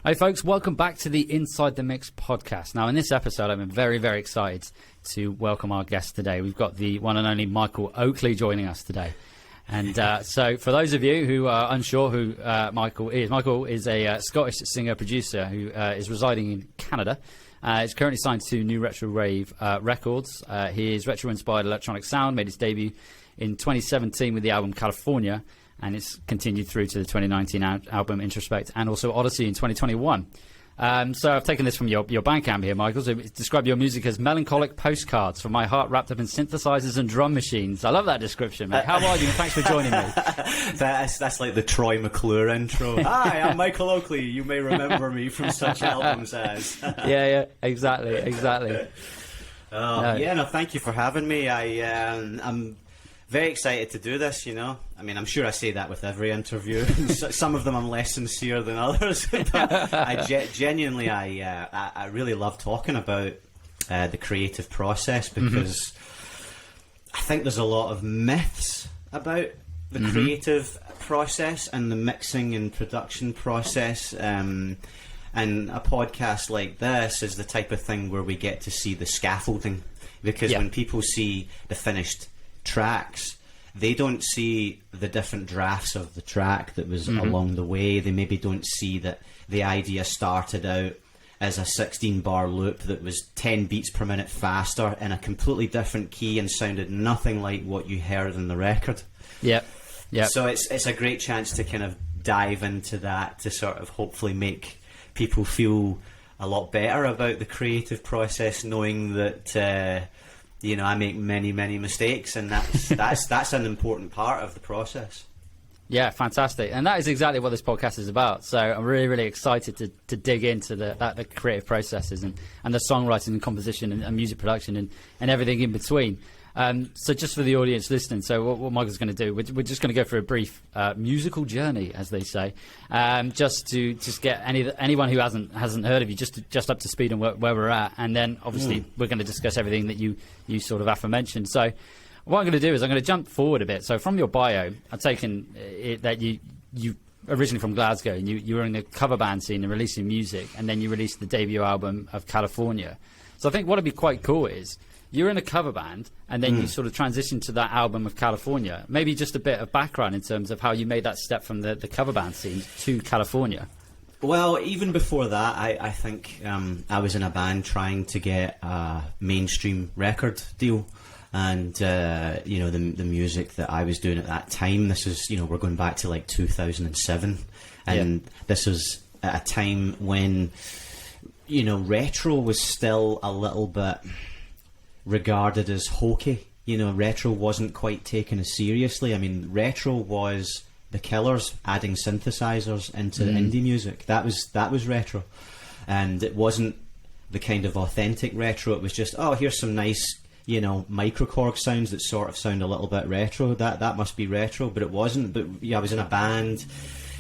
Hey folks, welcome back to the Inside the Mix podcast. Now in this episode I'm very, very excited to welcome our guest today. We've got the one and only Michael Oakley joining us today. And so for those of you who are unsure who Michael is a Scottish singer-producer who is residing in Canada. He's currently signed to New Retro Rave Records. His retro-inspired electronic sound made his debut in 2017 with the album California, and it's continued through to the 2019 album Introspect and also Odyssey in 2021. So I've taken this from your Bandcamp here, Michael. So describe your music as melancholic postcards from my heart wrapped up in synthesizers and drum machines. I love that description, mate. How are you? Thanks for joining me. That's like the Troy McClure intro. Hi, I'm Michael Oakley. You may remember me from such albums as... yeah, exactly. No, thank you for having me. I'm very excited to do this, you know. I mean, I'm sure I say that with every interview. Some of them I'm less sincere than others. But I genuinely really love talking about the creative process because I think there's a lot of myths about the creative process and the mixing and production process. And a podcast like this is the type of thing where we get to see the scaffolding, because when people see the finished tracks, they don't see the different drafts of the track that was along the way. They maybe don't see that the idea started out as a 16-bar loop that was 10 beats per minute faster in a completely different key and sounded nothing like what you heard in the record. Yep. So it's a great chance to kind of dive into that, to sort of hopefully make people feel a lot better about the creative process, knowing that I make many mistakes, and that's an important part of the process. Yeah, fantastic. And that is exactly what this podcast is about. So I'm really, really excited to dig into the creative processes and the songwriting and composition and music production and everything in between. So just for the audience listening, so what Michael's going to do, we're just going to go for a brief musical journey, as they say, just to get anyone who hasn't heard of you just up to speed on where we're at, and then obviously we're going to discuss everything that you sort of aforementioned. So what I'm going to do is I'm going to jump forward a bit. So from your bio, I've taken it that you originally from Glasgow, and you were in the cover band scene and releasing music, and then you released the debut album of California. So I think what would be quite cool is you're in a cover band, and then you sort of transition to that album of California. Maybe just a bit of background in terms of how you made that step from the cover band scene to California. Well, even before that, I think I was in a band trying to get a mainstream record deal. And, the music that I was doing at that time, this is, we're going back to like 2007. And this was at a time when, retro was still a little bit regarded as hokey. Retro wasn't quite taken as seriously. I mean, retro was the Killers adding synthesizers into indie music. That was retro, and it wasn't the kind of authentic retro. It was just, here's some nice microKORG sounds that sort of sound a little bit retro. That must be retro, but it wasn't. But I was in a band.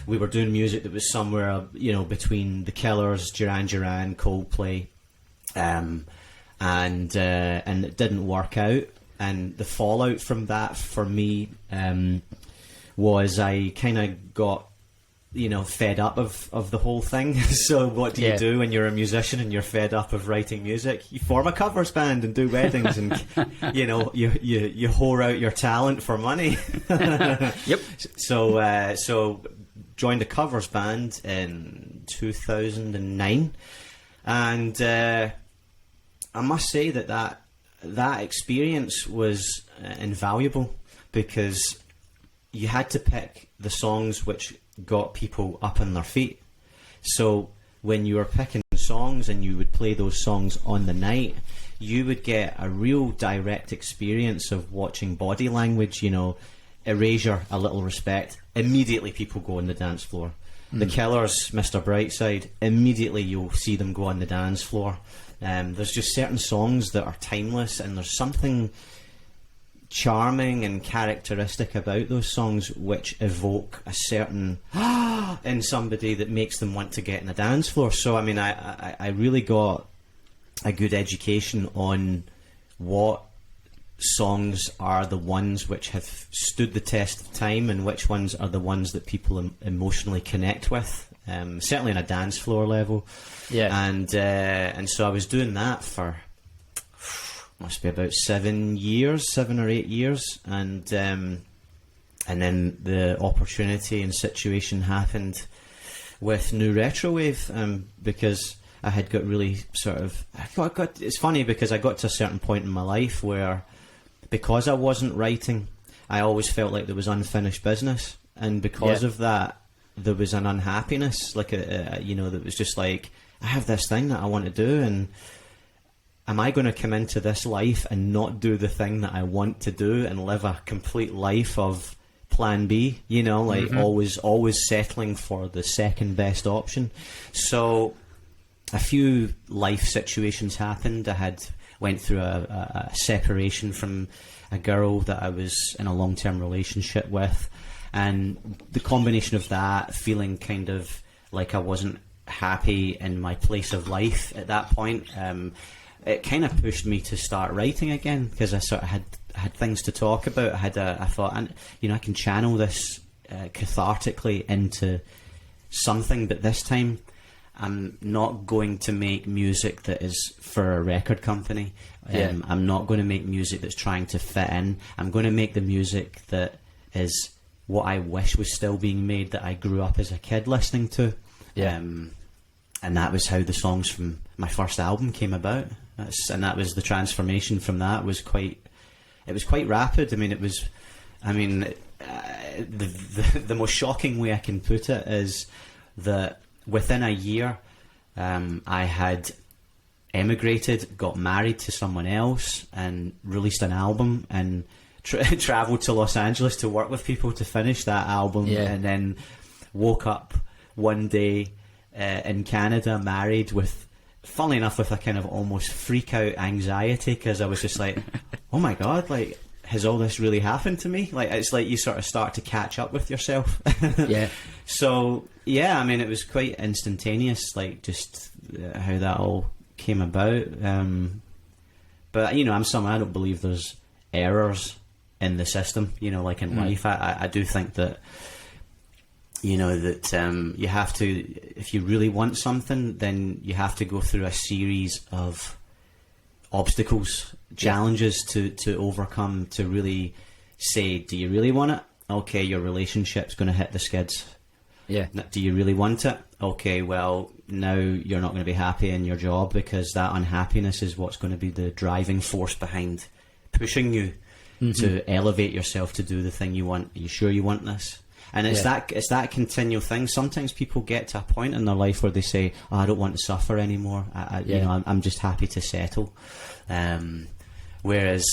We were doing music that was somewhere between the Killers, Duran Duran, Coldplay. And it didn't work out, and the fallout from that for me was I kind of got fed up of the whole thing. So what do you do when you're a musician and you're fed up of writing music? You form a covers band and do weddings, and you whore out your talent for money. Yep. So joined a covers band in 2009, and I must say that experience was invaluable, because you had to pick the songs which got people up on their feet. So when you were picking songs and you would play those songs on the night, you would get a real direct experience of watching body language. Erasure, A Little Respect, immediately people go on the dance floor. The Killers, Mr. Brightside, immediately you'll see them go on the dance floor. There's just certain songs that are timeless, and there's something charming and characteristic about those songs which evoke a certain in somebody that makes them want to get in the dance floor. So I mean, I really got a good education on what songs are the ones which have stood the test of time and which ones are the ones that people emotionally connect with. certainly on a dance floor level. Yeah. And so I was doing that for must be about 7 or 8 years, and then the opportunity and situation happened with New Retrowave, because I had got really sort of it's funny because I got to a certain point in my life where, because I wasn't writing, I always felt like there was unfinished business, and because of that there was an unhappiness, like that was just like, I have this thing that I want to do, and am I going to come into this life and not do the thing that I want to do and live a complete life of plan B, always settling for the second best option? So a few life situations happened. I went through a separation from a girl that I was in a long-term relationship with, and the combination of that, feeling kind of like I wasn't happy in my place of life at that point, it kind of pushed me to start writing again, because I sort of had things to talk about. I thought, I can channel this cathartically into something, but this time I'm not going to make music that is for a record company. I'm not going to make music that's trying to fit in. I'm going to make the music that is what I wish was still being made, that I grew up as a kid listening to. And that was how the songs from my first album came about. That was the transformation from that. It was quite rapid. The most shocking way I can put it is that within a year, I had emigrated, got married to someone else, and released an album, and travelled to Los Angeles to work with people to finish that album, and then woke up one day in Canada, married, with, funnily enough, with a kind of almost freak out anxiety, because I was just like, oh my god, like, has all this really happened to me? Like, it's like you sort of start to catch up with yourself. So it was quite instantaneous, like, just how that all came about. But I don't believe there's errors in the system, like in life. I do think that you have to, if you really want something, then you have to go through a series of obstacles, challenges to overcome, to really say, do you really want it? Okay, your relationship's going to hit the skids. Do you really want it? Okay, well, now you're not going to be happy in your job, because that unhappiness is what's going to be the driving force behind pushing you to elevate yourself to do the thing you want. Are you sure you want this? And it's that continual thing. Sometimes people get to a point in their life where they say, oh, I don't want to suffer anymore. I'm just happy to settle. Whereas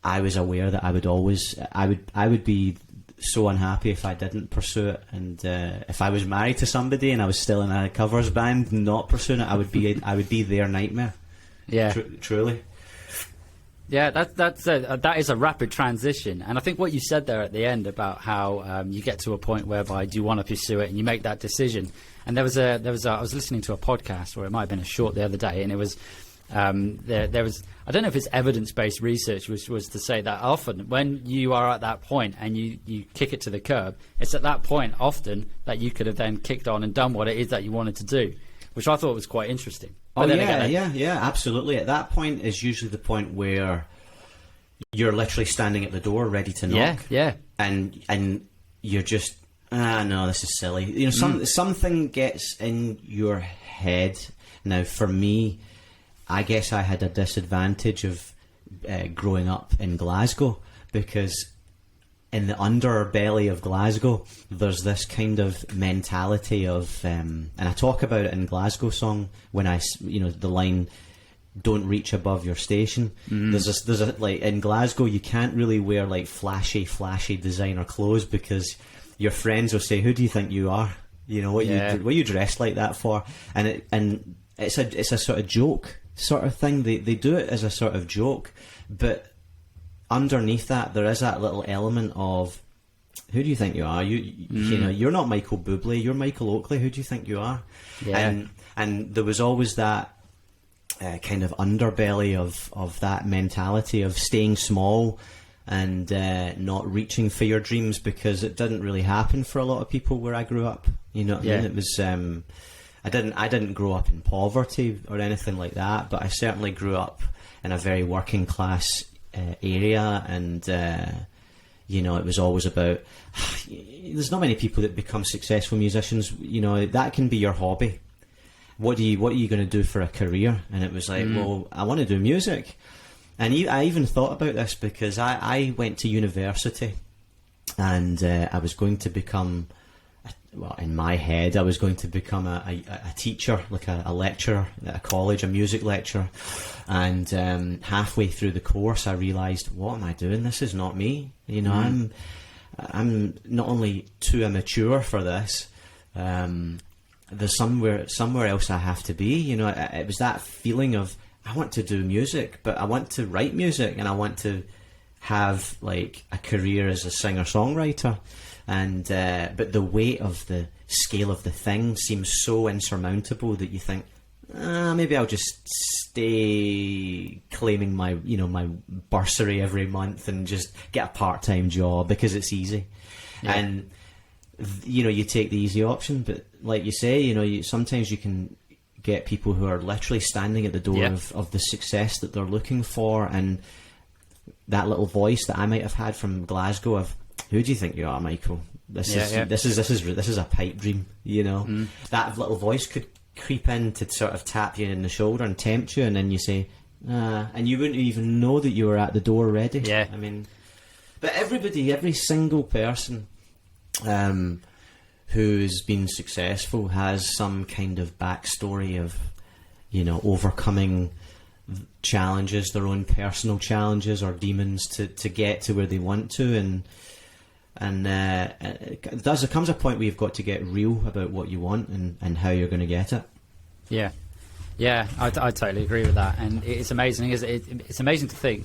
I was aware that I would be so unhappy if I didn't pursue it. And if I was married to somebody and I was still in a covers band not pursuing it, I would be their nightmare. Truly. Yeah, that is a rapid transition, and I think what you said there at the end about how you get to a point whereby do you want to pursue it, and you make that decision. And I was listening to a podcast, or it might have been a short the other day, and it was there was, I don't know if it's evidence-based research, which was to say that often when you are at that point and you kick it to the curb, it's at that point often that you could have then kicked on and done what it is that you wanted to do, which I thought was quite interesting. Absolutely. At that point is usually the point where you're literally standing at the door ready to knock. And you're just, no, this is silly. Something gets in your head. Now, for me, I guess I had a disadvantage of growing up in Glasgow, because in the underbelly of Glasgow, there's this kind of mentality of, and I talk about it in Glasgow song when the line, "Don't reach above your station." There's a like in Glasgow, you can't really wear like flashy designer clothes, because your friends will say, "Who do you think you are? What you dressed like that for?" And it's a sort of joke sort of thing. They do it as a sort of joke, but underneath that, there is that little element of, who do you think you are? You're not Michael Bublé, you're Michael Oakley. Who do you think you are? And there was always that kind of underbelly of that mentality of staying small, and not reaching for your dreams, because it didn't really happen for a lot of people where I grew up. You know what I mean? It was I didn't grow up in poverty or anything like that, but I certainly grew up in a very working class area, and you know, it was always about, there's not many people that become successful musicians. You know, that can be your hobby. What are you going to do for a career? And it was like, well, I want to do music. And I even thought about this because I went to university, and I was going to become, well, in my head, I was going to become a teacher, like a lecturer at a college, a music lecturer. And halfway through the course, I realised, what am I doing? This is not me. You know, I'm not only too immature for this. There's somewhere else I have to be. You know, it was that feeling of, I want to do music, but I want to write music, and I want to have like a career as a singer-songwriter. And but the weight of the scale of the thing seems so insurmountable that you think, maybe I'll just stay claiming my bursary every month and just get a part-time job because it's easy. Yeah. And you know, you take the easy option, but like you say, you know, sometimes you can get people who are literally standing at the door of the success that they're looking for, and that little voice that I might have had from Glasgow of, who do you think you are, Michael? This is a pipe dream, you know. That little voice could creep in to sort of tap you in the shoulder and tempt you, and then you say, and you wouldn't even know that you were at the door already. Yeah. I mean, but every single person who's been successful has some kind of backstory of, you know, overcoming challenges, their own personal challenges or demons to get to where they want to, and there comes a point where you've got to get real about what you want and how you're going to get it. Yeah, I totally agree with that, and it's amazing. It's amazing to think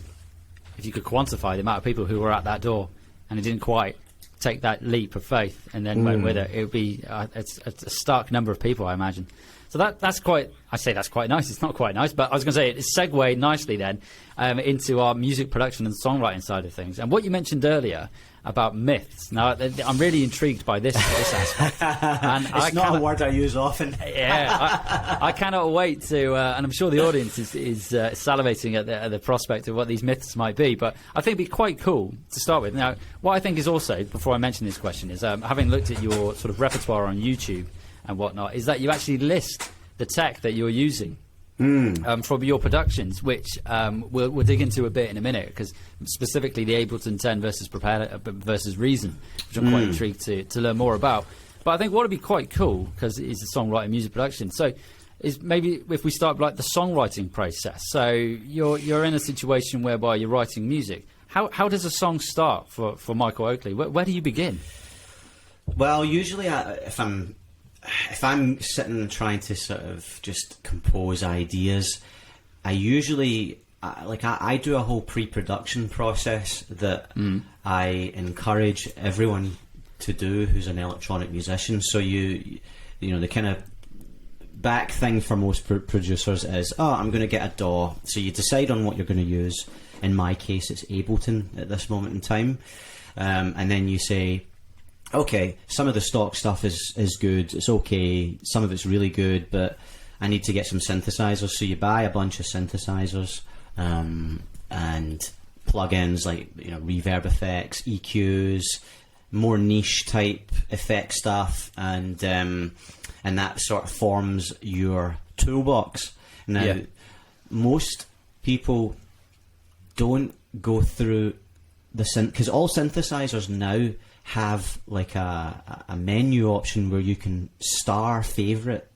if you could quantify the amount of people who were at that door and it didn't quite take that leap of faith and then went with it. It would be it's a stark number of people, I imagine. So that's quite nice. It's not quite nice, but I was going to say it segued nicely then into our music production and songwriting side of things. And what you mentioned earlier about myths. Now, I'm really intrigued by this aspect. And it's not a word I use often. Yeah, I cannot wait to, and I'm sure the audience is salivating at the prospect of what these myths might be. But I think it'd be quite cool to start with. Now, what I think is also, before I mention this question, is having looked at your sort of repertoire on YouTube and whatnot, is that you actually list the tech that you're using from your productions, which we'll dig into a bit in a minute, because specifically the Ableton 10 versus Reason, which I'm quite intrigued to learn more about. But I think what would be quite cool, because it is a songwriting music production, so is maybe if we start like the songwriting process. So you're in a situation whereby you're writing music. How does a song start for Michael Oakley? Where do you begin? Well, usually if I'm sitting trying to sort of just compose ideas, I usually I do a whole pre-production process that I encourage everyone to do who's an electronic musician. So you know, the kind of back thing for most producers is, I'm going to get a DAW. So you decide on what you're going to use. In my case, it's Ableton at this moment in time, and then you say, okay, some of the stock stuff is good, it's okay, some of it's really good, but I need to get some synthesizers. So you buy a bunch of synthesizers and plugins like, you know, reverb effects, EQs, more niche type effect stuff, and that sort of forms your toolbox. Now, most people don't go through the synth, because all synthesizers now have like a menu option where you can favorite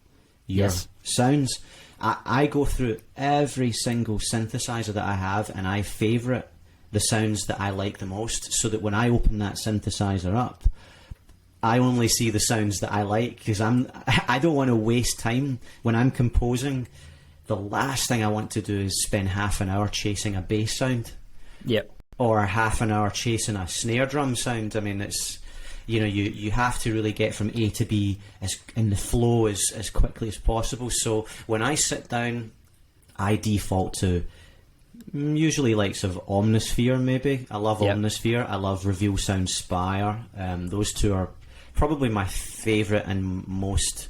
your sounds. I go through every single synthesizer that I have, and I favorite the sounds that I like the most, so that when I open that synthesizer up, I only see the sounds that I like, because I don't want to waste time when I'm composing. The last thing I want to do is spend half an hour chasing a bass sound. Yep. Or half an hour chasing a snare drum sound. I mean, it's, you know, you have to really get from A to B in the flow as quickly as possible. So when I sit down, I default to Usually likes of Omnisphere, maybe. I love Yep. Omnisphere. I love Reveal Sound Spire. Those two are probably my favourite and most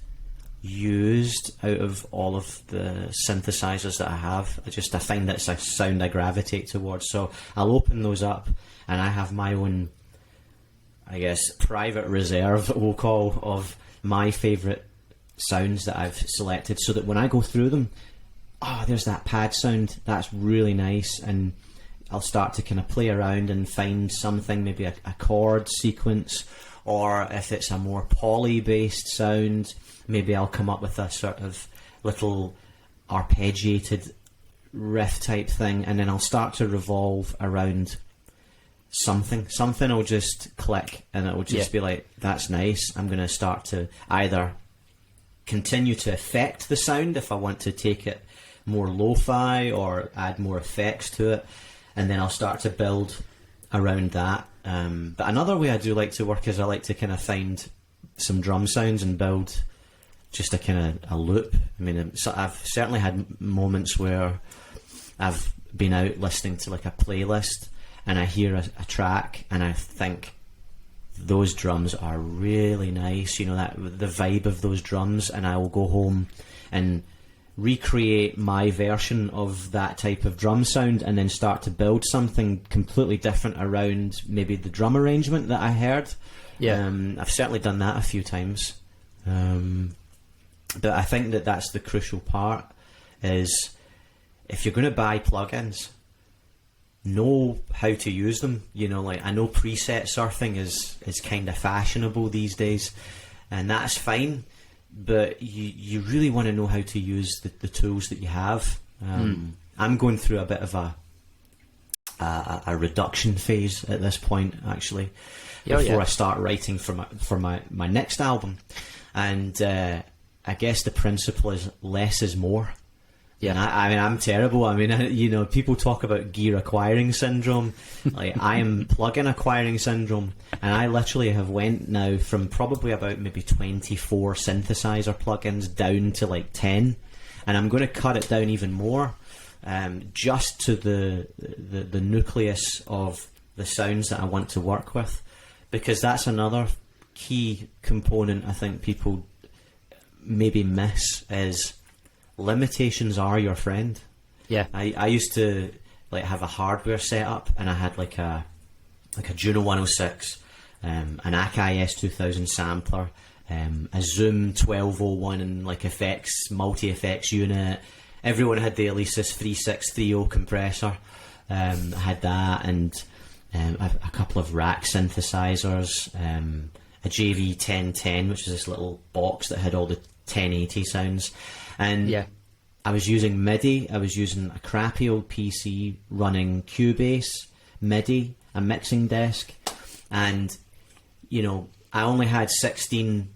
used out of all of the synthesizers that I have. I find that's a sound I gravitate towards. So I'll open those up, and I have my own, I guess, private reserve, we'll call, of my favourite sounds that I've selected, so that when I go through them, there's that pad sound, that's really nice, and I'll start to kind of play around and find something, maybe a chord sequence, or if it's a more poly based sound, maybe I'll come up with a sort of little arpeggiated riff type thing, and then I'll start to revolve around something will just click, and it will just be like, that's nice. I'm going to start to either continue to affect the sound if I want to take it more lo-fi or add more effects to it, and then I'll start to build around that. But another way I do like to work is I like to kind of find some drum sounds and build just a kind of a loop. I mean, so I've certainly had moments where I've been out listening to like a playlist, and I hear a track and I think those drums are really nice, you know, that the vibe of those drums, and I will go home and recreate my version of that type of drum sound, and then start to build something completely different around maybe the drum arrangement that I heard. I've certainly done that a few times, but I think that that's the crucial part, is if you're going to buy plugins, know how to use them. You know, like, I know preset surfing is kind of fashionable these days, and that's fine, but you really want to know how to use the tools that you have. I'm going through a bit of a reduction phase at this point, actually, before I start writing for my next album, and I guess the principle is less is more. Yeah, and I mean, I'm terrible. I mean, you know, people talk about gear acquiring syndrome. Like, I am plugin acquiring syndrome, and I literally have went now from probably about maybe 24 synthesizer plugins down to like 10, and I'm going to cut it down even more, just to the nucleus of the sounds that I want to work with, because that's another key component I think people maybe miss, is limitations are your friend. Yeah, I used to like have a hardware setup, and I had like a Juno 106, an Akai S2000 sampler, a Zoom 1201, and like effects, multi effects unit. Everyone had the Alesis 3630 compressor. I had that, and a couple of rack synthesizers, a JV 1010, which is this little box that had all the 1080 sounds. And I was using MIDI. I was using a crappy old PC running Cubase, MIDI, a mixing desk, and you know, I only had 16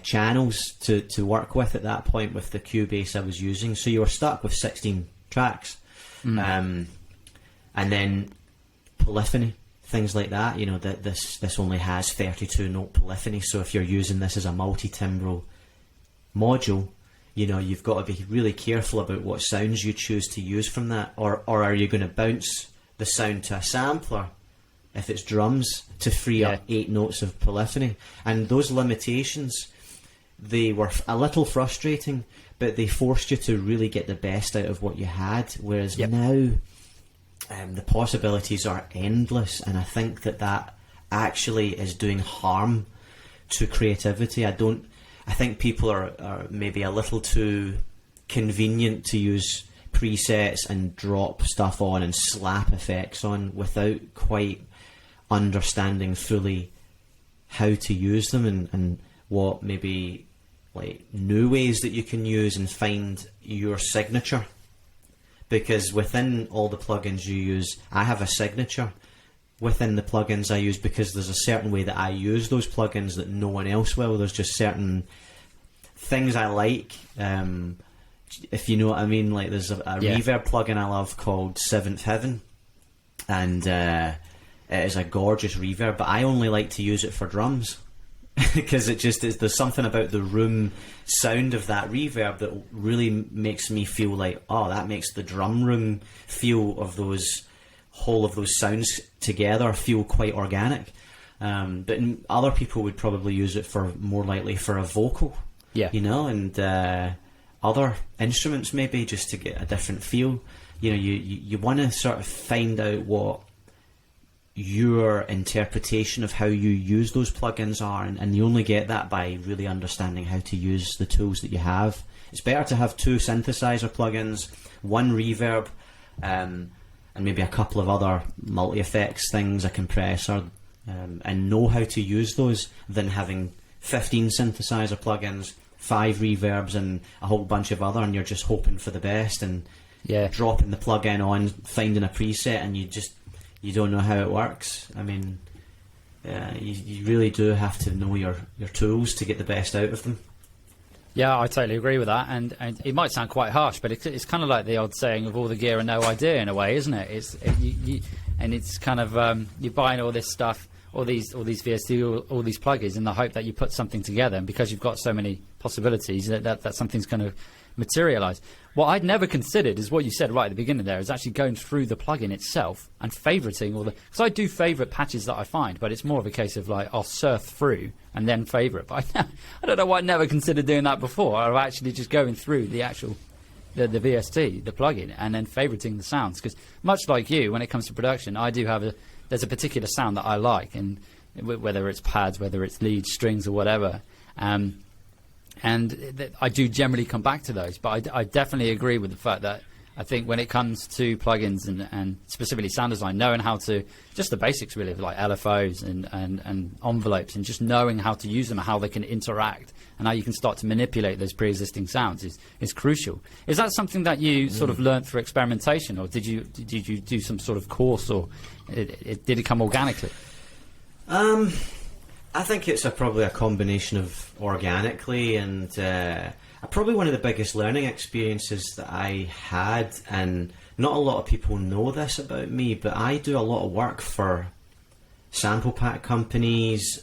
channels to work with at that point with the Cubase I was using. So you were stuck with 16 tracks, and then polyphony, things like that. You know, that this only has 32 note polyphony. So if you're using this as a multi-timbral module, you know, you've got to be really careful about what sounds you choose to use from that, or are you going to bounce the sound to a sampler if it's drums to free up 8 notes of polyphony. And those limitations, they were a little frustrating, but they forced you to really get the best out of what you had, whereas now the possibilities are endless, and I think that actually is doing harm to creativity. I think people are maybe a little too convenient to use presets and drop stuff on and slap effects on without quite understanding fully how to use them, and what maybe like new ways that you can use and find your signature. Because within all the plugins you use, I have a signature within the plugins I use, because there's a certain way that I use those plugins that no one else will. There's just certain things I like, if you know what I mean. Like, there's a reverb plugin I love called Seventh Heaven, and it is a gorgeous reverb, but I only like to use it for drums. because it just is. There's something about the room sound of that reverb that really makes me feel like, oh, that makes the drum room feel of those whole of those sounds together feel quite organic. But other people would probably use it for more likely for a vocal, you know, and other instruments maybe just to get a different feel. You know, you want to sort of find out what your interpretation of how you use those plugins are, and you only get that by really understanding how to use the tools that you have. It's better to have 2 synthesizer plugins, 1 reverb, and maybe a couple of other multi-effects things, a compressor, and know how to use those, than having 15 synthesizer plugins, 5 reverbs and a whole bunch of other, and you're just hoping for the best and dropping the plugin on, finding a preset, and you don't know how it works. I mean, you really do have to know your tools to get the best out of them. Yeah, I totally agree with that, and it might sound quite harsh, but it's kind of like the old saying of all the gear and no idea in a way, isn't it? And it's kind of you're buying all this stuff, all these VST, all these plugins, in the hope that you put something together, and because you've got so many possibilities, that something's going to materialize. What I'd never considered is what you said right at the beginning there, is actually going through the plugin itself and favoriting all the, because I do favorite patches that I find, but it's more of a case of like I'll surf through and then favorite. But I don't know why I never considered doing that before, or actually just going through the actual the VST, the plugin, and then favoriting the sounds. Because much like you, when it comes to production, I do have there's a particular sound that I like, and whether it's pads, whether it's leads, strings, or whatever. And I do generally come back to those, but I definitely agree with the fact that I think when it comes to plugins and specifically sound design, knowing how to, just the basics really, of like LFOs and envelopes, and just knowing how to use them and how they can interact and how you can start to manipulate those pre-existing sounds is crucial. Is that something that you sort of learned through experimentation, or did you do some sort of course, or did it come organically? I think it's probably a combination of organically and probably one of the biggest learning experiences that I had, and not a lot of people know this about me, but I do a lot of work for sample pack companies,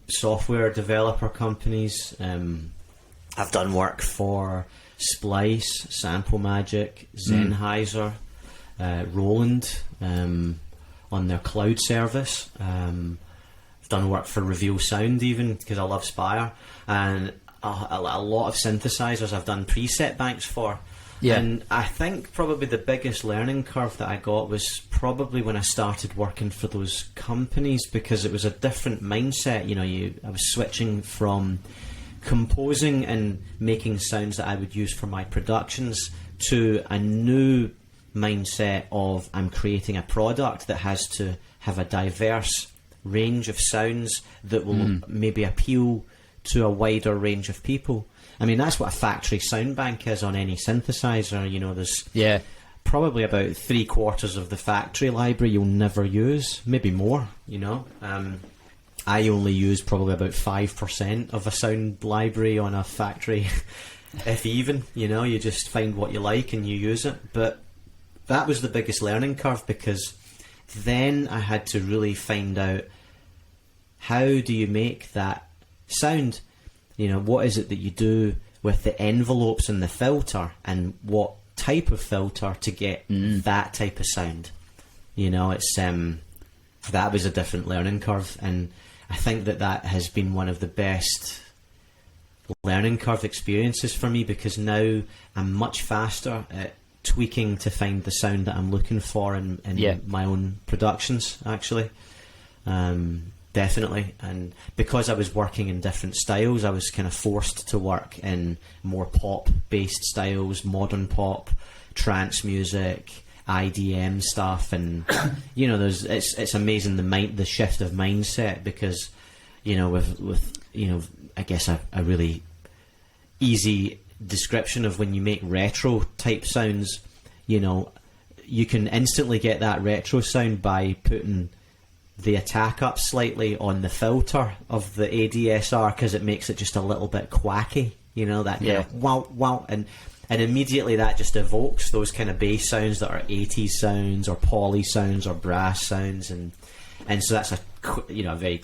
software developer companies. I've done work for Splice, Sample Magic, Sennheiser, Roland on their cloud service. Done work for Reveal Sound even, because I love Spire, and a lot of synthesizers I've done preset banks for. And I think probably the biggest learning curve that I got was probably when I started working for those companies, because it was a different mindset. You know, I was switching from composing and making sounds that I would use for my productions to a new mindset of I'm creating a product that has to have a diverse range of sounds that will maybe appeal to a wider range of people. I mean, that's what a factory sound bank is on any synthesizer. You know, there's probably about 3/4 of the factory library you'll never use, maybe more, you know. I only use probably about 5% of a sound library on a factory, if even, you know. You just find what you like and you use it. But that was the biggest learning curve, because then I had to really find out, how do you make that sound? You know, what is it that you do with the envelopes and the filter, and what type of filter to get that type of sound? You know, it's that was a different learning curve, and I think that has been one of the best learning curve experiences for me, because now I'm much faster at tweaking to find the sound that I'm looking for in my own productions, actually. Definitely. And because I was working in different styles, I was kind of forced to work in more pop based styles, modern pop, trance music, IDM stuff, and you know, it's amazing the shift of mindset, because you know, with you know, I guess a really easy description of when you make retro type sounds, you know, you can instantly get that retro sound by putting the attack up slightly on the filter of the ADSR, because it makes it just a little bit quacky, you know, that kind of wow wow, and immediately that just evokes those kind of bass sounds that are 80s sounds or poly sounds or brass sounds, and so that's a very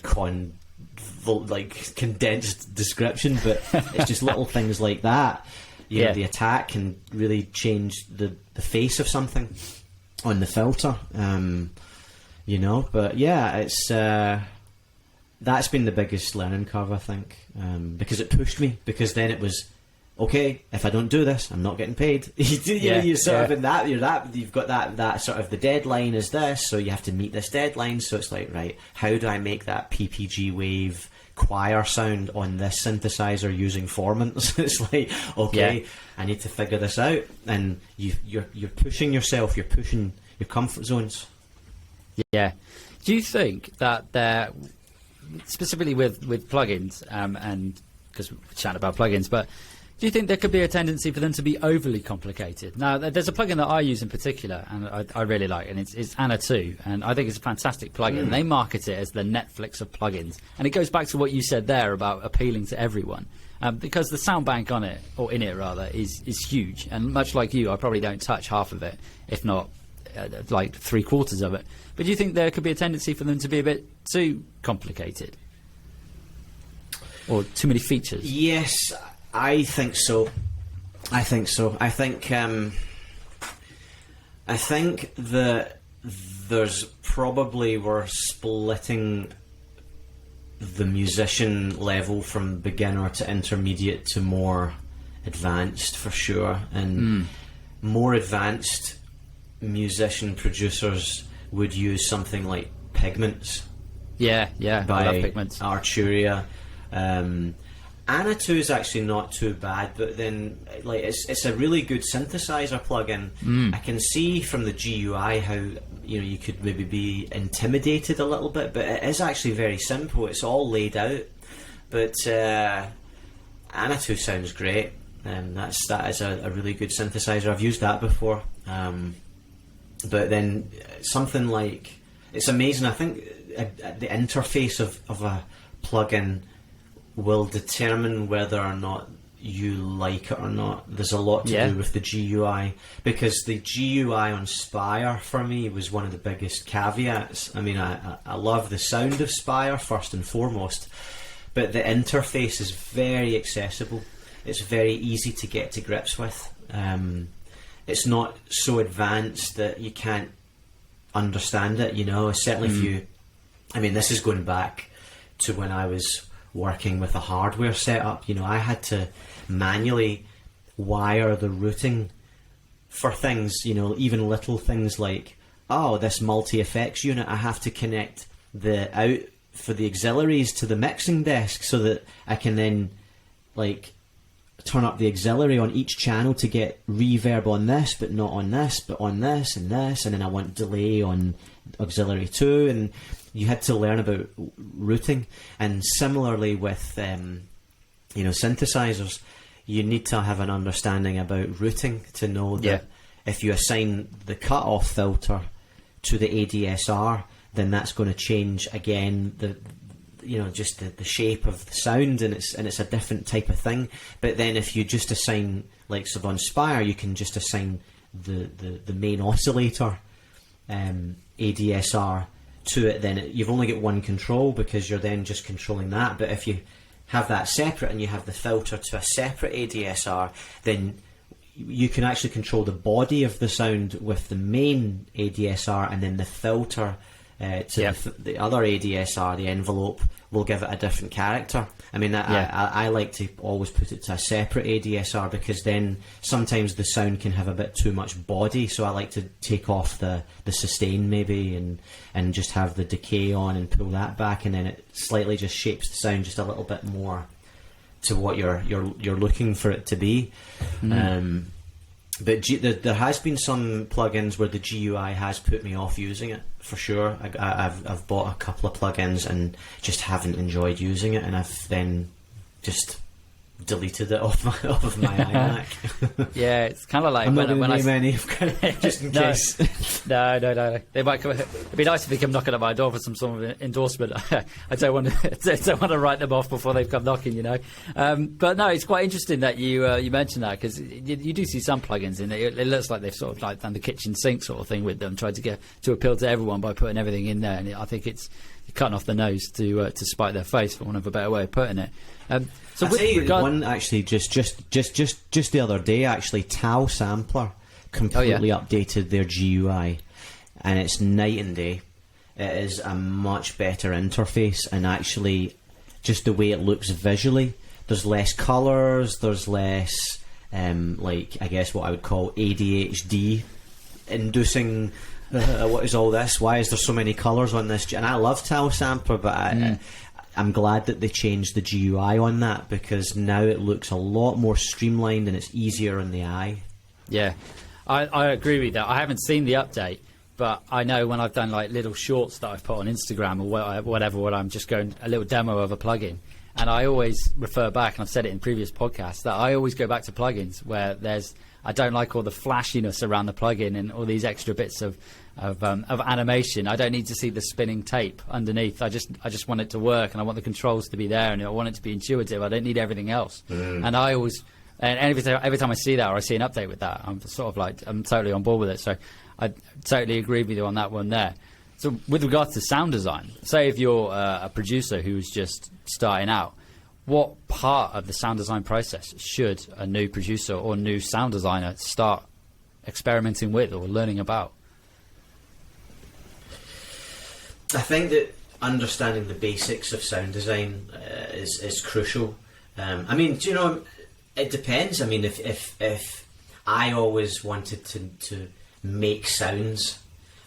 like condensed description, but it's just little things like that. You know, the attack can really change the face of something on the filter. You know, but yeah, it's that's been the biggest learning curve, I think, because it pushed me. Because then it was, okay, if I don't do this, I'm not getting paid. You're sort of in that. You've got that sort of, the deadline is this, so you have to meet this deadline. So it's like, right, how do I make that PPG wave choir sound on this synthesizer using formants? It's like, okay, I need to figure this out, and you're pushing yourself, you're pushing your comfort zones. Yeah. Do you think that there, specifically with plugins, and because we're chatting about plugins, but do you think there could be a tendency for them to be overly complicated? Now, there's a plugin that I use in particular, and I really like, and it's Anna 2, and I think it's a fantastic plugin. And they market it as the Netflix of plugins, and it goes back to what you said there about appealing to everyone, because the sound bank on it, or in it rather, is huge. And much like you, I probably don't touch half of it, if not like 3/4 of it. But do you think there could be a tendency for them to be a bit too complicated, or too many features? Yes, I think so. I think that there's probably, we're splitting the musician level from beginner to intermediate to more advanced, for sure. And more advanced musician producers would use something like Pigments. I by love Pigments. Arturia. Anna 2 is actually not too bad, but then like it's a really good synthesizer plugin. I can see from the GUI how, you know, you could maybe be intimidated a little bit, but it is actually very simple. It's all laid out. But Anna 2 sounds great. That is a really good synthesizer. I've used that before. But then something like, it's amazing. I think the interface of a plugin will determine whether or not you like it or not. There's a lot to do with the GUI, because the GUI on Spire for me was one of the biggest caveats. I mean, I love the sound of Spire first and foremost, but the interface is very accessible. It's very easy to get to grips with. It's not so advanced that you can't understand it, you know. Certainly if you, I mean, this is going back to when I was working with a hardware setup. You know, I had to manually wire the routing for things, you know, even little things like, oh, this multi-effects unit, I have to connect the out for the auxiliaries to the mixing desk so that I can then, like, turn up the auxiliary on each channel to get reverb on this, but not on this, but on this, and then I want delay on auxiliary 2, and you had to learn about routing. And similarly with you know, synthesizers, you need to have an understanding about routing to know that if you assign the cutoff filter to the ADSR, then that's going to change again the, you know, just the shape of the sound, and it's a different type of thing. But then if you just assign, like, so on Spire, you can just assign the main oscillator ADSR to it, then you've only got one control, because you're then just controlling that. But if you have that separate and you have the filter to a separate ADSR, then you can actually control the body of the sound with the main ADSR, and then the filter to the other ADSR, the envelope, will give it a different character. I mean, I like to always put it to a separate ADSR, because then sometimes the sound can have a bit too much body, so I like to take off the sustain maybe, and just have the decay on and pull that back, and then it slightly just shapes the sound just a little bit more to what you're looking for it to be. But there has been some plugins where the GUI has put me off using it, for sure. I've bought a couple of plugins and just haven't enjoyed using it, and I've then just deleted it off of my iMac. Yeah, it's kind of like I'm not when going to I name any, just in case. No. They might come. It'd be nice if they come knocking at my door for some sort of endorsement. I don't want to write them off before they've come knocking, you know. But no, it's quite interesting that you mentioned that, because you do see some plugins in it. It looks like they've sort of like done the kitchen sink sort of thing with them, tried to appeal to everyone by putting everything in there. And I think it's cutting off the nose to spite their face, for want of a better way of putting it. So I'll tell you one actually, just the other day, actually, Tau Sampler completely updated their GUI, and it's night and day. It is a much better interface, and actually, just the way it looks visually, there's less colours, there's less, like, I guess what I would call ADHD inducing. What is all this? Why is there so many colours on this? And I love Tau Sampler, but I'm glad that they changed the GUI on that, because now it looks a lot more streamlined and it's easier on the eye. Yeah, I agree with that. I haven't seen the update, but I know when I've done like little shorts that I've put on Instagram or whatever, when I'm just going a little demo of a plugin, and I always refer back, and I've said it in previous podcasts, that I always go back to plugins where I don't like all the flashiness around the plugin and all these extra bits of animation. I don't need to see the spinning tape underneath. I just want it to work, and I want the controls to be there, and I want it to be intuitive. I don't need everything else. And I always, and every time I see that, or I see an update with that, I'm sort of like, I'm totally on board with it. So I totally agree with you on that one there. So with regards to sound design, say if you're a producer who's just starting out, what part of the sound design process should a new producer or new sound designer start experimenting with or learning about? I think that understanding the basics of sound design is crucial. I mean, do you know, it depends. I mean, if I always wanted to make sounds,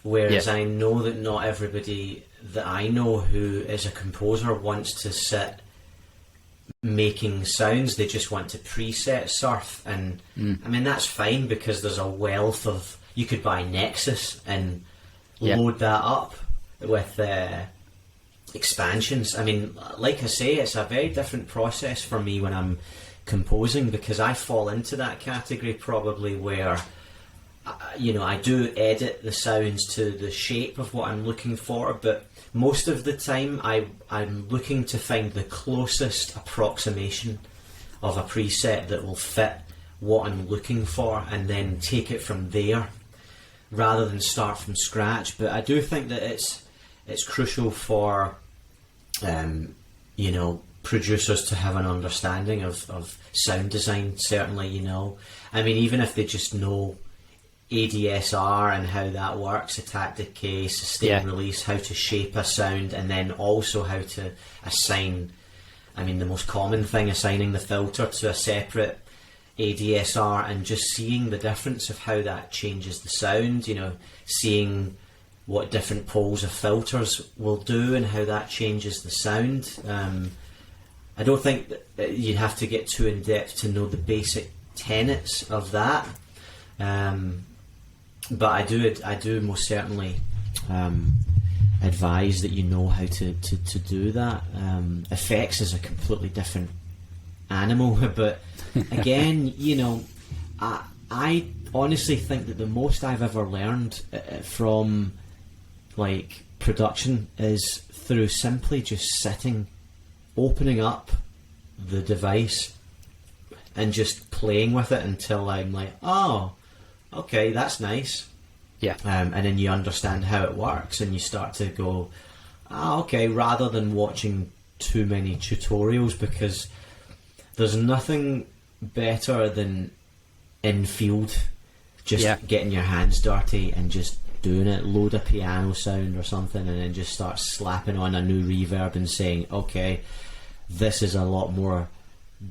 whereas I know that not everybody that I know who is a composer wants to sit making sounds, they just want to preset surf, and I mean, that's fine, because there's a wealth of, you could buy Nexus and load that up with expansions. I mean, like I say, it's a very different process for me when I'm composing, because I fall into that category probably where I do edit the sounds to the shape of what I'm looking for, but most of the time I'm looking to find the closest approximation of a preset that will fit what I'm looking for, and then take it from there rather than start from scratch. But I do think that it's crucial for producers to have an understanding of sound design, certainly. I mean, even if they just know ADSR and how that works, attack, decay, sustain, release, how to shape a sound, and then also how to assign, I mean, the most common thing, assigning the filter to a separate ADSR, and just seeing the difference of how that changes the sound, seeing what different poles of filters will do and how that changes the sound. I don't think that you have to get too in depth to know the basic tenets of that. But I do most certainly advise that you know how to do that. Effects is a completely different animal, but again, I honestly think that the most I've ever learned from like production is through simply just sitting, opening up the device and just playing with it until I'm like, oh, okay, that's nice. Yeah. And then you understand how it works, and you start to go, okay, rather than watching too many tutorials, because there's nothing better than in field, just getting your hands dirty and just doing it. Load a piano sound or something, and then just start slapping on a new reverb and saying, okay, this is a lot more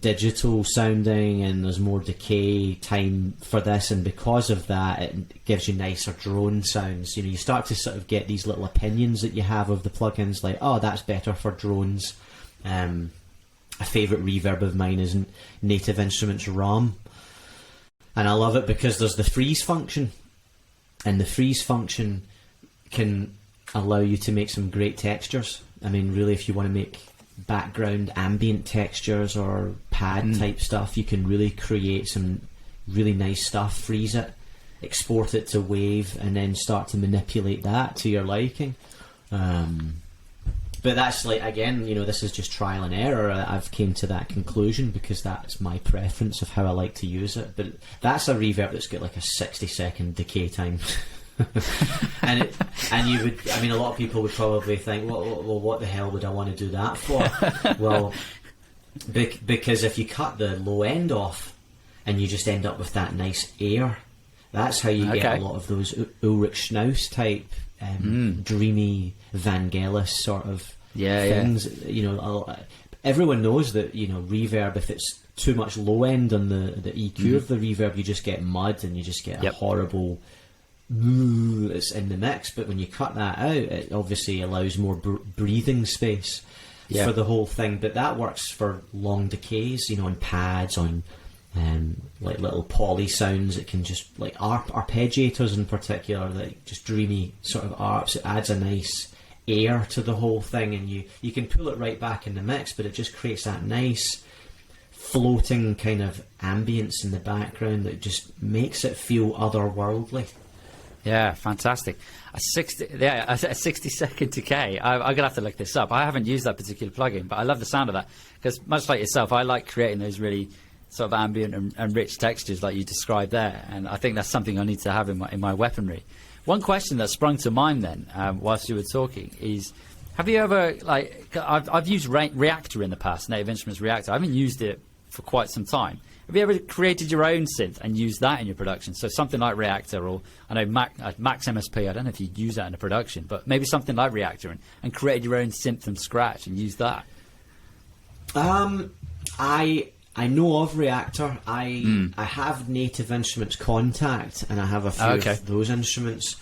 digital sounding, and there's more decay time for this, and because of that it gives you nicer drone sounds. You start to sort of get these little opinions that you have of the plugins, like, oh, that's better for drones. A favourite reverb of mine is Native Instruments ROM, and I love it because there's the freeze function, and the freeze function can allow you to make some great textures. I mean, really, if you want to make background ambient textures or pad type stuff, you can really create some really nice stuff, freeze it, export it to wave, and then start to manipulate that to your liking. But that's like, again, you know, this is just trial and error. I've came to that conclusion because that's my preference of how I like to use it. But that's a reverb that's got like a 60-second decay time. and you would, I mean, a lot of people would probably think, well, what the hell would I want to do that for? Well, because if you cut the low end off and you just end up with that nice air, that's how you get a lot of those Ulrich Schnaus type dreamy Vangelis sort of things. Yeah. You know, everyone knows that, you know, reverb, if it's too much low end on the EQ of the reverb, you just get mud and you just get a horrible it's in the mix. But when you cut that out, it obviously allows more breathing space for the whole thing. But that works for long decays, you know, on pads, on like little poly sounds. It can just, like arpeggiators in particular, like just dreamy sort of arps. It adds a nice air to the whole thing, and you can pull it right back in the mix, but it just creates that nice floating kind of ambience in the background that just makes it feel otherworldly. Yeah, fantastic. A 60-second decay. I'm gonna have to look this up. I haven't used that particular plugin, but I love the sound of that, because much like yourself, I like creating those really sort of ambient and rich textures like you described there, and I think that's something I need to have in my weaponry. One question that sprung to mind then, whilst you were talking, is: have you ever, like, I've used Reactor in the past, Native Instruments Reactor. I haven't used it for quite some time. Have you ever created your own synth and used that in your production? So something like Reactor, or I know Max MSP, I don't know if you'd use that in a production, but maybe something like Reactor, and created your own synth from scratch and used that. I know of Reactor. I have Native Instruments Contact, and I have a few of those instruments.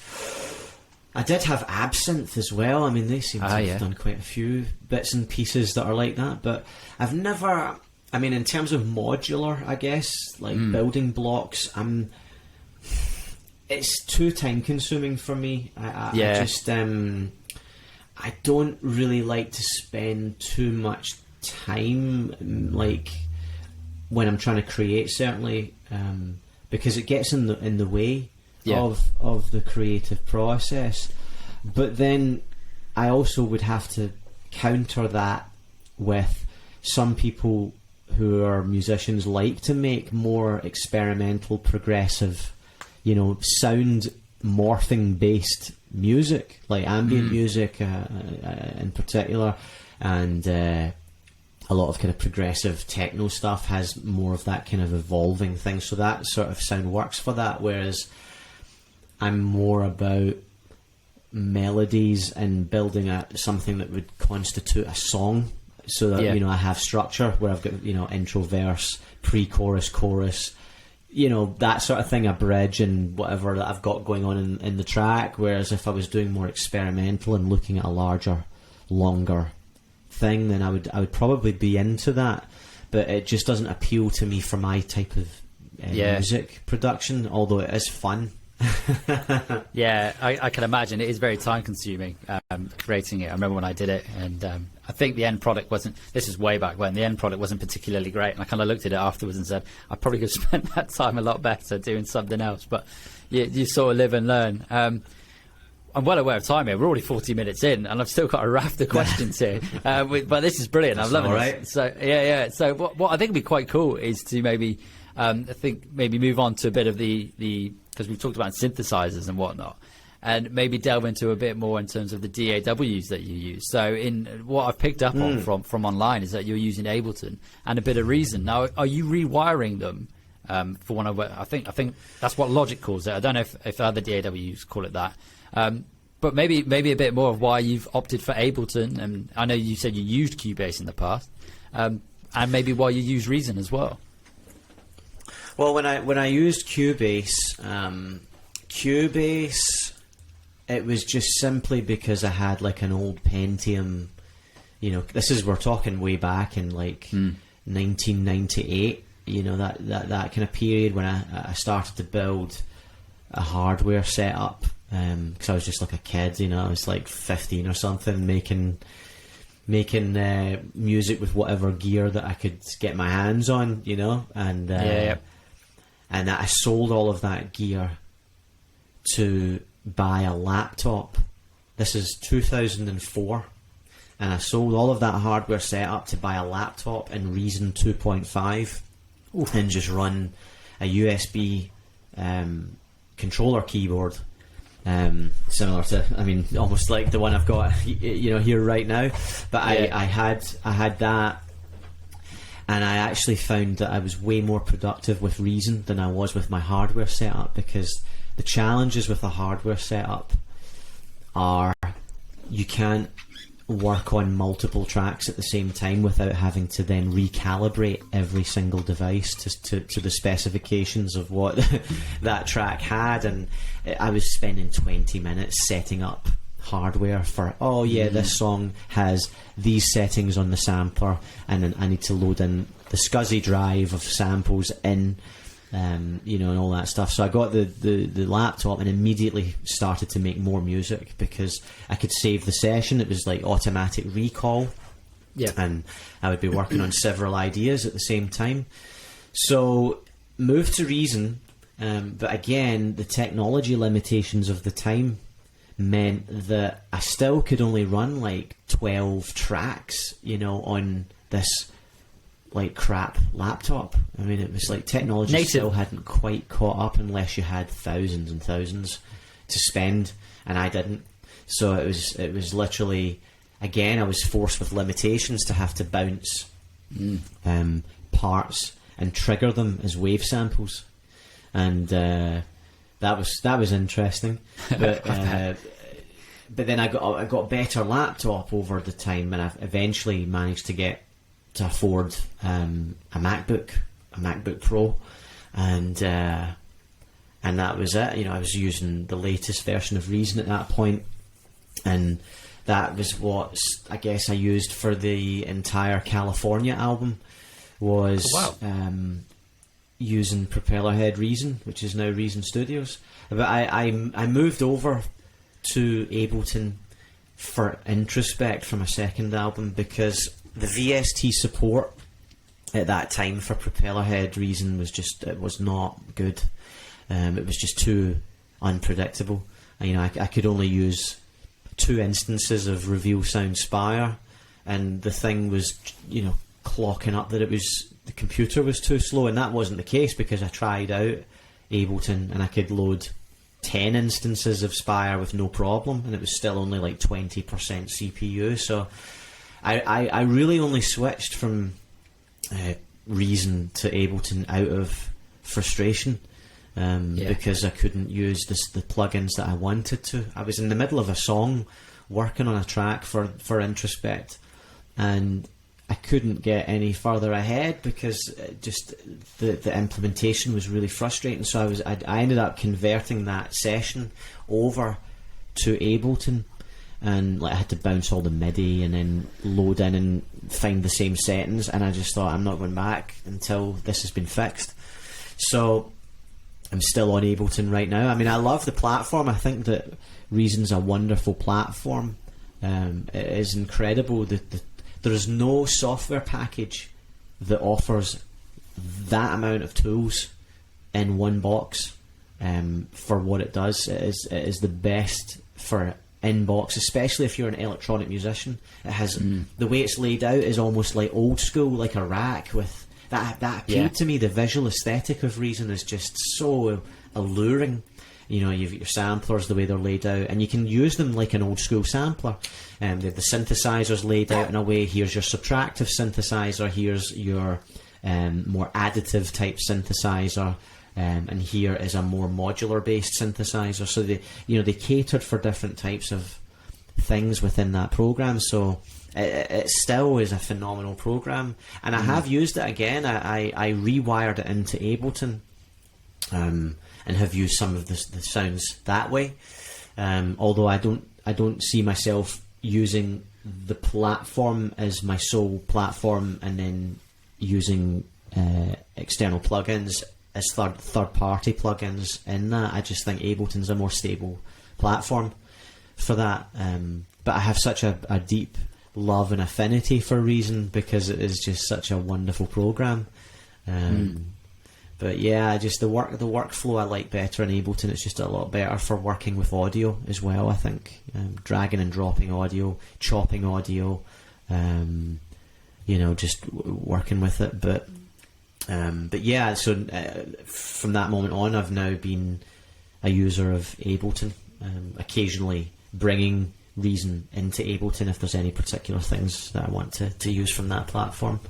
I did have Absinthe as well. I mean, they seem to have done quite a few bits and pieces that are like that, but I've never... I mean, in terms of modular, I guess, like building blocks, it's too time consuming for me. I just I don't really like to spend too much time, like, when I'm trying to create, certainly, because it gets in the way of the creative process. But then I also would have to counter that with some people who are musicians like to make more experimental, progressive, you know, sound morphing based music, like ambient music in particular, and a lot of kind of progressive techno stuff has more of that kind of evolving thing, so that sort of sound works for that, whereas I'm more about melodies and building something that would constitute a song, so that you know, I have structure where I've got, you know, intro, verse, pre-chorus, chorus, you know, that sort of thing, a bridge and whatever that I've got going on in the track. Whereas if I was doing more experimental and looking at a larger, longer thing, then I would probably be into that. But it just doesn't appeal to me for my type of music production, although it is fun. Yeah, I can imagine it is very time consuming creating it. I remember when I did it, and I think the end product wasn't, this is way back when, the end product wasn't particularly great, and I kind of looked at it afterwards and said I probably could have spent that time a lot better doing something else. But you sort of live and learn. I'm well aware of time here. We're already 40 minutes in, and I've still got a raft of questions here. But this is brilliant. I'm loving it. So So what I think would be quite cool is to maybe move on to a bit of the because we've talked about synthesizers and whatnot, and maybe delve into a bit more in terms of the DAWs that you use. So in what I've picked up on from online is that you're using Ableton and a bit of Reason. Now, are you rewiring them for one of? I think that's what Logic calls it. I don't know if other DAWs call it that. But maybe a bit more of why you've opted for Ableton. And I know you said you used Cubase in the past, and maybe why you use Reason as well. Well, when I used Cubase, it was just simply because I had like an old Pentium. You know, we're talking way back in like 1998. You know, that kind of period when I started to build a hardware setup. Because I was just like a kid, you know, I was like 15 or something, making making music with whatever gear that I could get my hands on, you know, and I sold all of that gear to buy a laptop. This is 2004, and I sold all of that hardware setup to buy a laptop in Reason 2.5 and just run a USB controller keyboard, similar to, I mean, almost like the one I've got, you know, here right now. But I had that, and I actually found that I was way more productive with Reason than I was with my hardware setup, because the challenges with a hardware setup are you can't work on multiple tracks at the same time without having to then recalibrate every single device to the specifications of what that track had. And I was spending 20 minutes setting up hardware for, this song has these settings on the sampler, and then I need to load in the SCSI drive of samples in, you know, and all that stuff. So I got the laptop and immediately started to make more music because I could save the session. It was like automatic recall, and I would be working on several ideas at the same time. So moved to Reason, but again, the technology limitations of the time meant that I still could only run like 12 tracks, you know, on this like crap laptop. I mean, it was like technology still hadn't quite caught up unless you had thousands and thousands to spend, and I didn't. So it was literally, again, I was forced with limitations to have to bounce parts and trigger them as wave samples, and that was interesting. But but then I got a better laptop over the time, and I eventually managed to afford a MacBook Pro, and that was it. You know, I was using the latest version of Reason at that point, and that was what I guess I used for the entire California album, was using Propellerhead Reason, which is now Reason Studios. But I moved over to Ableton for Introspect for my second album, because the VST support at that time for Propellerhead Reason was not good. It was just too unpredictable. You know, I could only use 2 instances of Reveal Sound Spire, and the thing was, you know, clocking up that the computer was too slow, and that wasn't the case because I tried out Ableton and I could load 10 instances of Spire with no problem, and it was still only like 20% CPU. So I really only switched from Reason to Ableton out of frustration, because I couldn't use the plugins that I wanted to. I was in the middle of a song working on a track for Introspect, and I couldn't get any further ahead because just the implementation was really frustrating. So I ended up converting that session over to Ableton, and like I had to bounce all the MIDI and then load in and find the same settings, and I just thought, I'm not going back until this has been fixed. So I'm still on Ableton right now. I mean, I love the platform. I think that Reason's a wonderful platform. It is incredible. There is no software package that offers that amount of tools in one box for what it does. It is the best for in-box, especially if you're an electronic musician. It has the way it's laid out is almost like old school, like a rack with that appealed to me. The visual aesthetic of Reason is just so alluring. You know, you've got your samplers, the way they're laid out, and you can use them like an old school sampler. They have the synthesizers laid out in a way. Here's your subtractive synthesizer, here's your more additive type synthesizer, and here is a more modular based synthesizer. So they catered for different types of things within that program. So it still is a phenomenal program, and I have used it again. I rewired it into Ableton, and have used some of the sounds that way. Although I don't see myself using the platform as my sole platform and then using external plugins as third party plugins in that. I just think Ableton's a more stable platform for that. But I have such a deep love and affinity for Reason because it is just such a wonderful program. But yeah, just the workflow I like better in Ableton. It's just a lot better for working with audio as well, I think. Dragging and dropping audio, chopping audio, just working with it. But yeah, so from that moment on, I've now been a user of Ableton, occasionally bringing Reason into Ableton if there's any particular things that I want to use from that platform.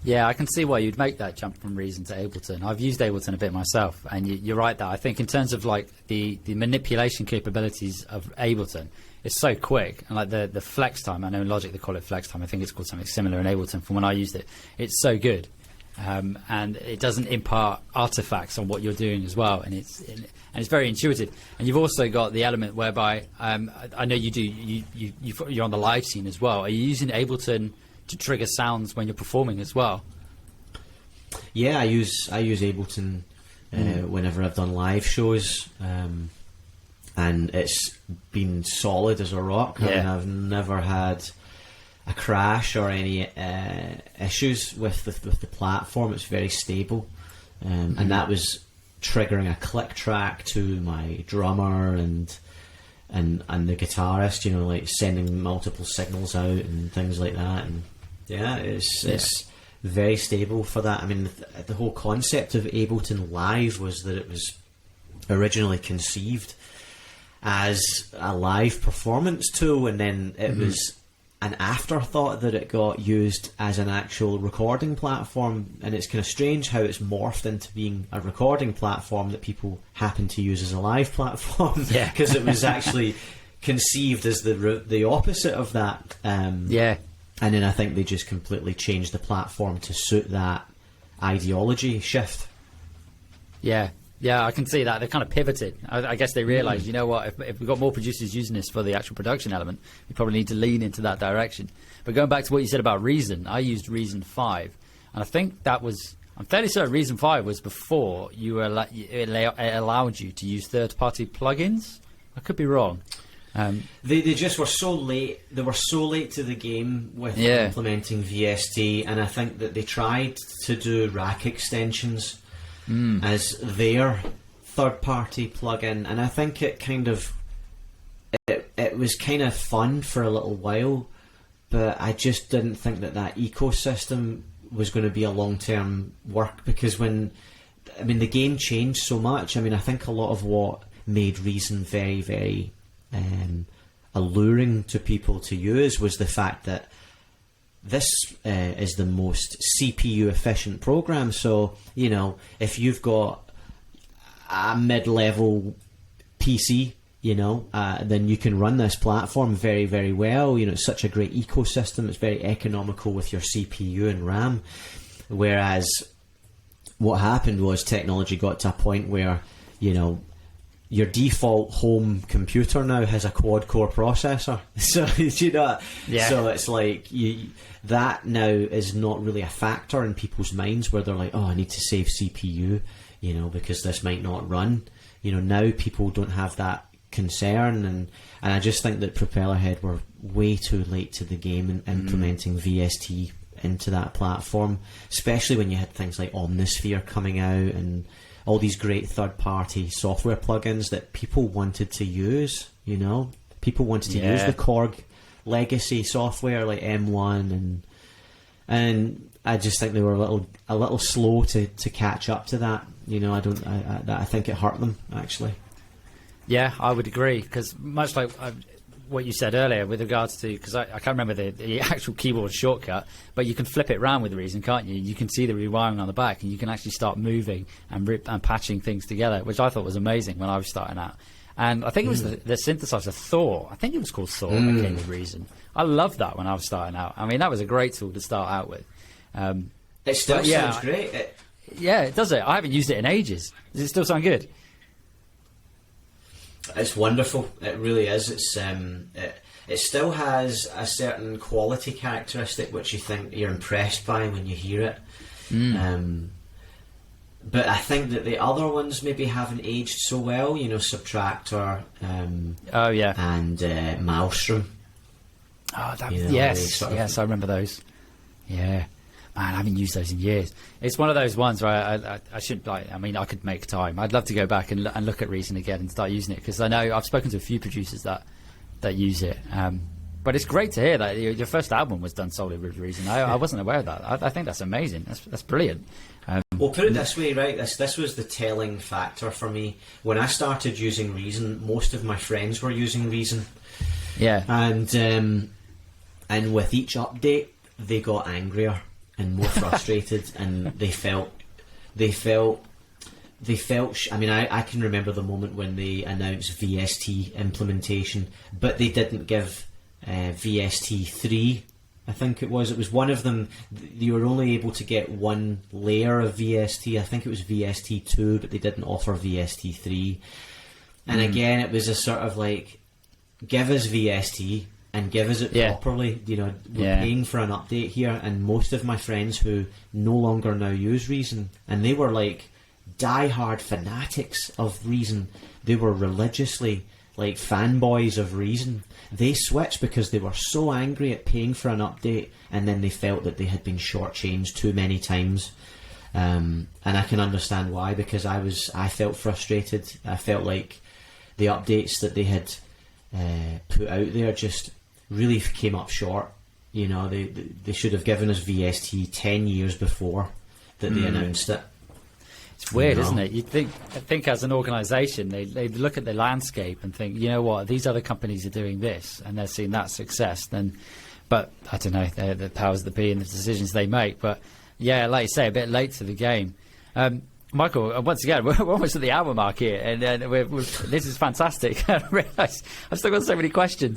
Yeah, I can see why you'd make that jump from Reason to Ableton. I've used Ableton a bit myself, and you're right that I think in terms of like the manipulation capabilities of Ableton, it's so quick, and like the flex time. I know in Logic they call it flex time. I think it's called something similar in Ableton from when I used it. It's so good, and it doesn't impart artifacts on what you're doing as well, and it's very intuitive. And you've also got the element whereby I know you're on the live scene as well. Are you using Ableton to trigger sounds when you're performing as well? Yeah, I use Ableton whenever I've done live shows, and it's been solid as a rock. Yeah. I mean, I've never had a crash or any issues with the platform. It's very stable, and that was triggering a click track to my drummer and the guitarist, like sending multiple signals out and things like that. And yeah, it's very stable for that. I mean, the whole concept of Ableton Live was that it was originally conceived as a live performance tool, and then it was an afterthought that it got used as an actual recording platform. And it's kind of strange how it's morphed into being a recording platform that people happen to use as a live platform. Yeah, because it was actually conceived as the opposite of that. And then I think they just completely changed the platform to suit that ideology shift. Yeah, I can see that. They kind of pivoted. I guess they realised, you know what, if we've got more producers using this for the actual production element, we probably need to lean into that direction. But going back to what you said about Reason, I used Reason 5, and I think that was, I'm fairly certain Reason 5 was before it allowed you to use third-party plugins. I could be wrong. They just were so late. They were so late to the game with implementing VST, and I think that they tried to do rack extensions as their third-party plugin, and I think it was kind of fun for a little while, but I just didn't think that ecosystem was going to be a long-term work, because the game changed so much. I mean, I think a lot of what made Reason very, very alluring to people to use was the fact that this is the most CPU efficient program. So, if you've got a mid-level PC, then you can run this platform very, very well. It's such a great ecosystem. It's very economical with your CPU and RAM. Whereas what happened was technology got to a point where, your default home computer now has a quad-core processor. So, so it's like that now is not really a factor in people's minds, where they're like, oh, I need to save CPU, because this might not run. Now people don't have that concern, and I just think that Propellerhead were way too late to the game in implementing VST into that platform, especially when you had things like Omnisphere coming out and all these great third-party software plugins that people wanted to use. People wanted to use the Korg legacy software like M1, and I just think they were a little slow to catch up to that. I think it hurt them, actually. Yeah, I would agree, because much like what you said earlier with regards to, because I can't remember the actual keyboard shortcut, but you can flip it around with Reason, can't you? You can see the rewiring on the back, and you can actually start moving and patching things together, which I thought was amazing when I was starting out. And I think it was the synthesizer Thor. I think it was called Thor that came with Reason. I loved that when I was starting out. I mean, that was a great tool to start out with. It still sounds great. Yeah, it does. I haven't used it in ages. Does it still sound good? It's wonderful. It really is. It still has a certain quality characteristic which you think you're impressed by when you hear it. But I think that the other ones maybe haven't aged so well. Subtractor. And Maelstrom. Oh, that, You know, yes, I remember those. Yeah. Man, I haven't used those in years. It's one of those ones where I should, like, I mean, I could make time. I'd love to go back and look at Reason again and start using it, because I know I've spoken to a few producers that use it. But it's great to hear that your first album was done solely with Reason. I wasn't aware of that. I think that's amazing. That's brilliant. Well, put it this way, right? This was the telling factor for me. When I started using Reason, most of my friends were using Reason. Yeah. And with each update, they got angrier and more frustrated, and they felt. I mean, I can remember the moment when they announced VST implementation, but they didn't give VST 3. I think it was one of them. You were only able to get one layer of VST. I think it was VST 2, but they didn't offer VST 3. And again, it was a sort of like, give us VST and give us it properly. You know, we're paying for an update here. And most of my friends who no longer now use Reason, and they were like die-hard fanatics of Reason. They were religiously like fanboys of Reason. They switched because they were so angry at paying for an update, and then they felt that they had been shortchanged too many times. And I can understand why, because I felt frustrated. I felt like the updates that they had put out there just really came up short. You know, they should have given us VST 10 years before that they announced it. It's weird, isn't it? I think as an organisation, they look at the landscape and think, you know what, these other companies are doing this, and they're seeing that success. But I don't know, the powers that be and the decisions they make. But yeah, like you say, a bit late to the game. Michael, once again, we're almost at the hour mark here, and this is fantastic. I realise I've still got so many questions.